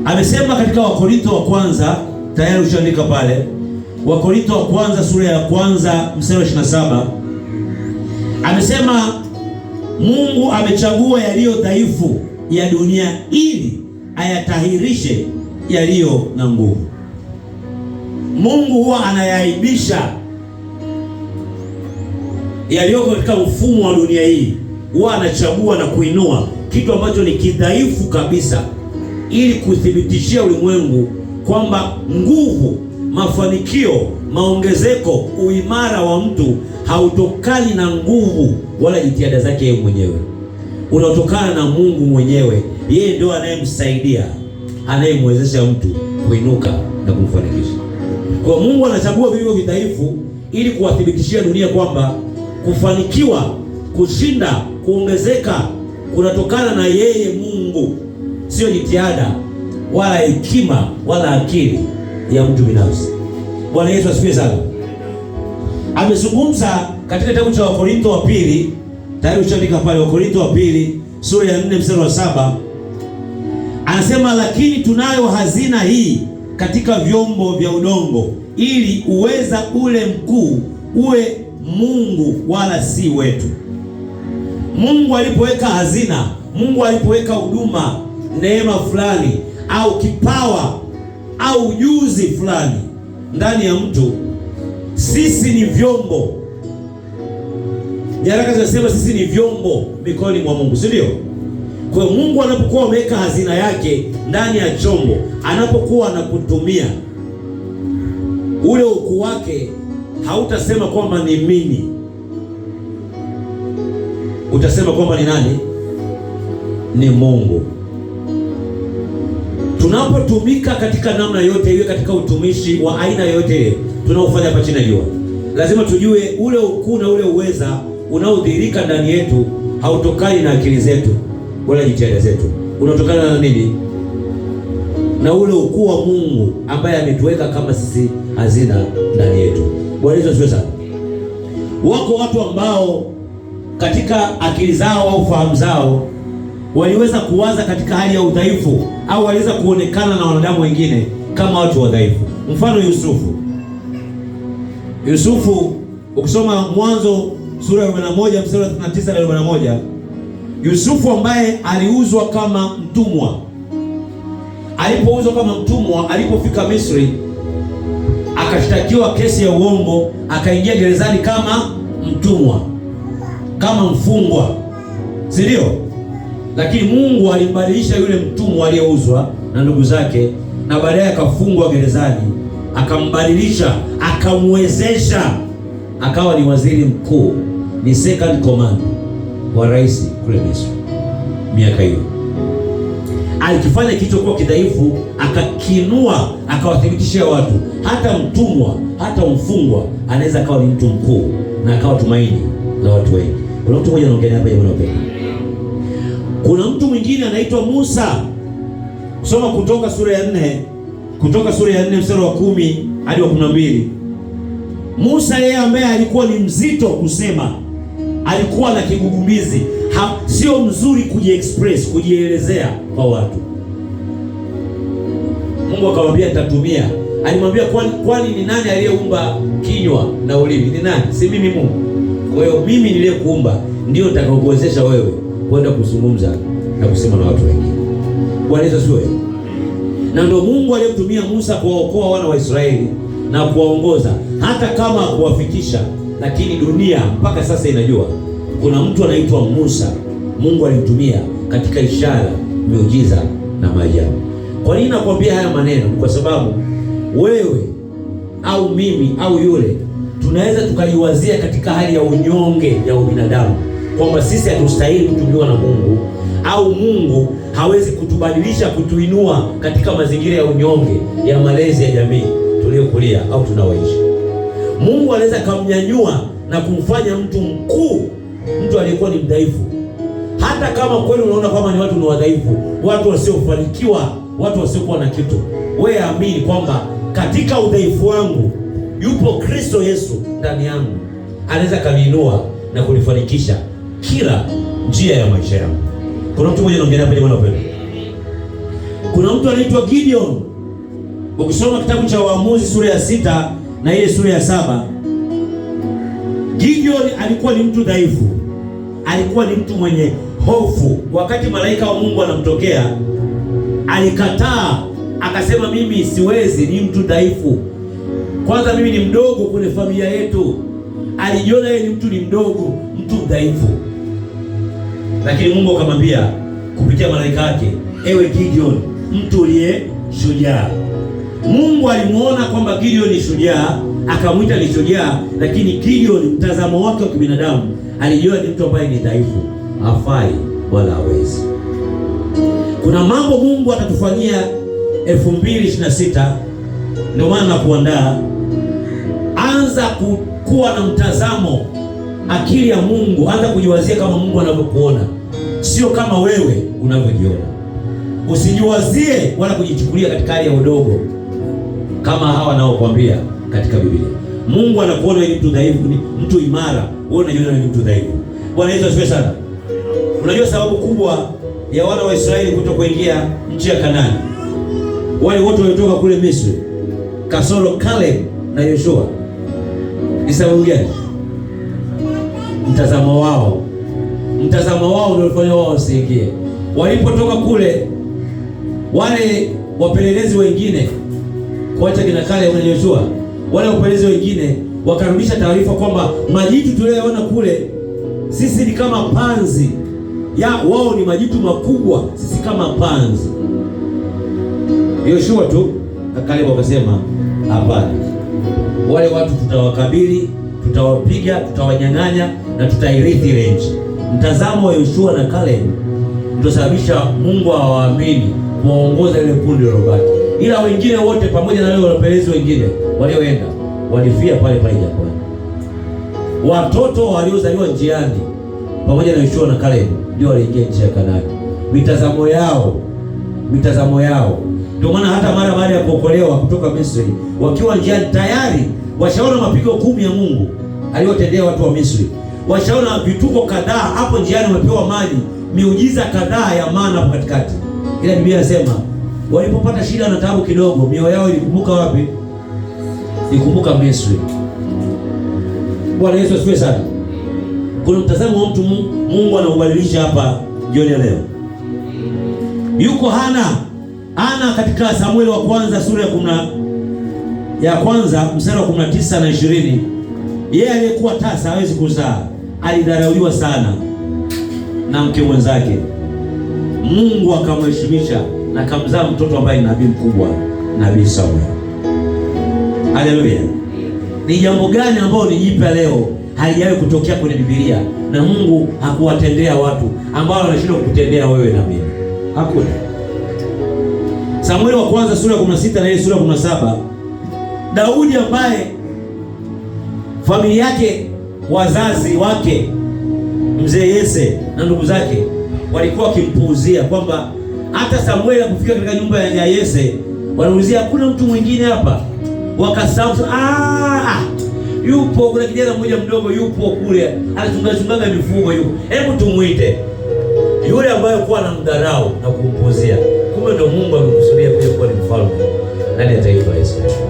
Amesema katika Wakorintho wa kwanza, tayari ushaandika pale, Wakorintho wa kwanza sura ya kwanza mstari wa 27, amesema Mungu amechagua yaliyo dhaifu ya dunia ili ayatahirishe yaliyo na nguvu. Mungu huwa anayaaibisha yaliyoko katika mfumo wa dunia hii, huwa anachagua na kuinua kitu ambacho ni kidhaifu kabisa, ili kuthibitishia ulimwengu kwamba nguvu, mafanikio, maongezeko, uimara wa mtu hautokani na nguvu wala jitihada zake yeye mwenyewe, unatokana na Mungu mwenyewe. Yeye ndio anayemsaidia, anayemwezesha mtu kuinuka na kumfanikisha. Kwa Mungu anachagua vilivyo vidhaifu ili kuwathibitishia dunia kwamba kufanikiwa, kushinda, kuongezeka kunatokana na yeye Mungu, sio jitihada wala hekima wala akili ya mtu binafsi. Bwana Yesu asifiwe sana. Amezungumza katika kitabu cha Wakorintho wa pili, tayari ushaandika pale, Wakorintho wa pili sura ya 4 mstari wa 7, anasema lakini tunayo hazina hii katika vyombo vya udongo, ili uweza ule mkuu uwe Mungu wala si wetu. Mungu alipoweka hazina, Mungu alipoweka huduma, neema fulani au kipawa au ujuzi fulani ndani ya mtu, sisi ni vyombo. Nyaraka zinasema sisi ni vyombo mikononi mwa Mungu, si ndio? Kwa hiyo Mungu anapokuwa ameweka hazina yake ndani ya chombo, anapokuwa anakutumia, ule ukuu wake hautasema kwamba ni mimi, utasema kwamba ni nani? Ni Mungu. Tunapotumika katika namna yote, iwe katika utumishi wa aina yote ile tunaofanya hapa chini ya jua, lazima tujue ule ukuu na ule uweza unaodhihirika ndani yetu hautokani na akili zetu wala jitihada zetu. Unatokana na nini? Na ule ukuu wa Mungu ambaye ametuweka kama sisi hazina ndani yetu. Bwana Yesu asifiwe sana. Wako watu ambao katika akili zao au fahamu zao waliweza kuwaza katika hali ya udhaifu, au waliweza kuonekana na wanadamu wengine kama watu wadhaifu. Mfano Yusufu, ukisoma Mwanzo sura ya 41 mstari wa 39 na 41, Yusufu ambaye aliuzwa kama mtumwa, alipouzwa kama mtumwa, alipofika Misri akashtakiwa kesi ya uongo, akaingia gerezani kama mtumwa, kama mfungwa, si ndio? Lakini Mungu alimbadilisha yule mtumwa aliyeuzwa na ndugu zake, na baadaye akafungwa gerezani, akambadilisha, akamwezesha akawa ni waziri mkuu, ni second command wa rais kule Misri. Miaka hiyo alikifanya kitu kwa kidhaifu, akakinua, akawathibitishia watu hata mtumwa, hata mfungwa anaweza akawa ni mtu mkuu na akawa tumaini la watu wengi. Kuna mtu mmoja anaongea hapa jamani, wapenda. Kuna mtu mwingine anaitwa Musa. Soma Kutoka sura ya 4 mstari wa 10 hadi wa 12. Musa yeye ambaye alikuwa ni mzito kusema, alikuwa na kigugumizi, sio mzuri kujiexpress, kujielezea kwa watu. Mungu akamwambia nitatumia. Alimwambia kwani ni nani aliyeumba kinywa na ulimi? Ni nani? Si mimi Mungu? Kwa hiyo mimi niliyekuumba ndio nitakayokuwezesha wewe kwenda kuzungumza na kusema na watu wengine. Bwana Yesu asifiwe. Na ndio Mungu aliyemtumia Musa kuwaokoa wana wa Israeli na kuwaongoza, hata kama kuwafikisha, lakini dunia mpaka sasa inajua kuna mtu anaitwa Musa. Mungu alimtumia katika ishara, miujiza na maajabu. Kwa nini nakwambia haya maneno? Kwa sababu wewe au mimi au yule tunaweza tukajiwazia katika hali ya unyonge ya ubinadamu kwamba sisi hatustahili kutumiwa na Mungu, au Mungu hawezi kutubadilisha, kutuinua katika mazingira ya unyonge ya malezi ya jamii tuliyokulia au tunaoishi. Mungu anaweza kumnyanyua na kumfanya mtu mkuu, mtu aliyekuwa ni mdhaifu. Hata kama kweli unaona kwamba ni watu ni wadhaifu, watu wasiofanikiwa, watu wasiokuwa na kitu, wewe amini kwamba katika udhaifu wangu yupo Kristo Yesu ndani yangu, anaweza kuniinua na kunifanikisha kila njia ya maisha yangu. Kuna mtu mmoja anaongea hapa jamani, wapendwa. Kuna mtu anaitwa Gideon. Ukisoma kitabu cha Waamuzi sura ya 6 na ile sura ya 7, Gideon alikuwa ni mtu dhaifu, alikuwa ni mtu mwenye hofu. Wakati malaika wa Mungu anamtokea, alikataa, akasema mimi siwezi, ni mtu dhaifu. Kwanza mimi ni mdogo kwenye familia yetu. Alijiona yeye ni mdogo, mtu dhaifu. Lakini Mungu akamwambia kupitia malaika yake, ewe Gideon, mtu uliye shujaa. Mungu alimuona kwamba Gideon ni shujaa, akamwita ni shujaa, lakini Gideon mtazamo wake wa kibinadamu alijiona ni mtu ambaye ni dhaifu, hafai wala hawezi. Kuna mambo Mungu atatufanyia 2026, ndio maana nakuandaa. Anza kuwa na mtazamo, akili ya Mungu, anza kujiwazia kama Mungu anavyokuona, sio kama wewe unavyojiona. Usijiwazie wala kujichukulia katika hali ya udogo kama hawa naokuambia katika Biblia. Mungu anakuona wewe ni mtu dhaifu, ni mtu imara, wewe unajiona ni mtu dhaifu. Bwana Yesu asifiwe sana. Unajua sababu kubwa ya wana wa Israeli kutokuingia nchi ya Kanaani, wale wote walitoka kule Misri, kasoro Caleb na Yoshua, ni sababu gani? Mtazamo wao ndio ulifanya wao wasiingie. Walipotoka kule, wale wapelelezi wengine, kuacha kina Caleb na Yoshua, wale wapelelezi wengine wakarudisha taarifa kwamba majitu tuliyoona kule sisi ni kama panzi, wao ni majitu makubwa, sisi kama panzi. Yoshua tu na Caleb wakasema hapana, wale watu tutawakabili, tutawapiga, tutawanyang'anya na tutairithi ile nchi. Mtazamo wa Yoshua na Caleb ndio sababisha Mungu hawaamini kuongoza ile kundi lilobaki. Ila wengine wote pamoja na wale wapelelezi wengine walioenda walifia pale pale jangwani. Watoto waliozaliwa njiani pamoja na Yoshua na Caleb ndio waliingia nchi ya Kanaani. Mitazamo yao. Ndio maana hata mara baada ya kuokolewa kutoka Misri, wakiwa njiani tayari washaona mapigo 10 ya Mungu aliyotendea watu wa Misri. Washaona vituko kadhaa hapo njiani, wamepewa maji, miujiza kadhaa ya mana hapo katikati. Ila Biblia inasema walipopata shida na taabu kidogo, mioyo yao ilikumbuka wapi? Ilikumbuka Misri. Bwana Yesu asifiwe sana. Kuna mtazamo wa mtu Mungu anaubadilisha hapa jioni ya leo. Yuko Hana katika Samueli wa kwanza sura ya kwanza mstari wa 19 na 20. Yeye aliyekuwa tasa hawezi kuzaa, alidharauliwa sana na mke mwenzake. Mungu akamheshimisha na akamzaa mtoto ambaye ni nabii mkubwa, Nabii Samuel. Haleluya. Ni jambo gani ambalo ni jipya leo halijawahi kutokea kwenye Biblia na Mungu hakuwatendea watu ambao wanashindwa kukutendea wewe na mimi? Hakuna. Samueli wa kwanza sura ya 16 na ile sura ya 17, Daudi ambaye familia yake, wazazi wake, mzee Yese na ndugu zake walikuwa wakimpuuzia kwamba hata Samueli alipofika katika nyumba ya Yese wanaulizia hakuna mtu mwingine hapa. Wakasahau, yupo kuna kijana mmoja mdogo yupo kule anachunga mifugo yupo, hebu tumuite. Yule ambaye kwa anamdharau na kumpuuzia, kumbe ndio Mungu amekusudia kuja kuwa ni mfalme ndani ya taifa la Israeli.